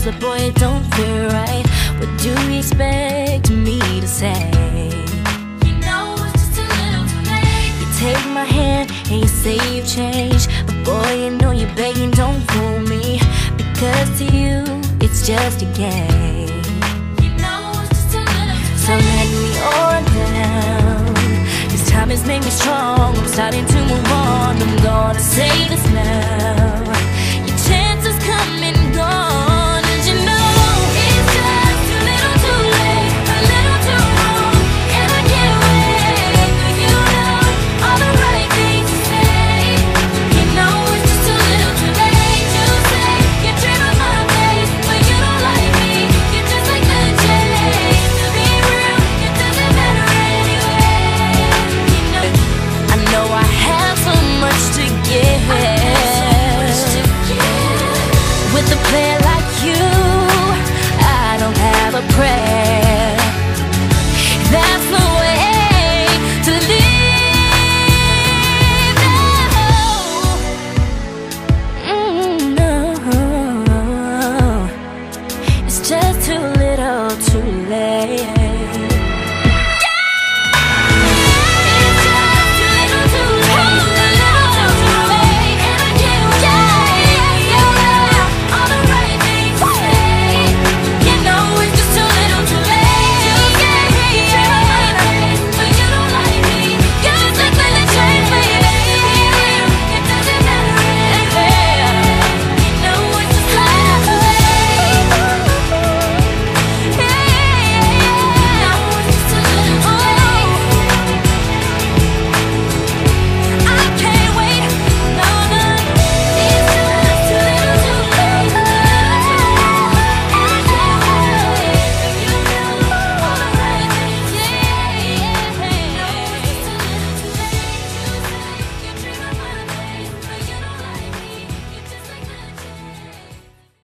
close, but boy, it don't feel right. What do you expect me to say? You know it's just a little too late. You take my hand and you say you've changed, but boy, you know you're begging, don't fool me, because to you, it's just a game. You know it's just a little too late. So let me on down, this time has made me strong. I'm starting to move on, I'm gonna say this now.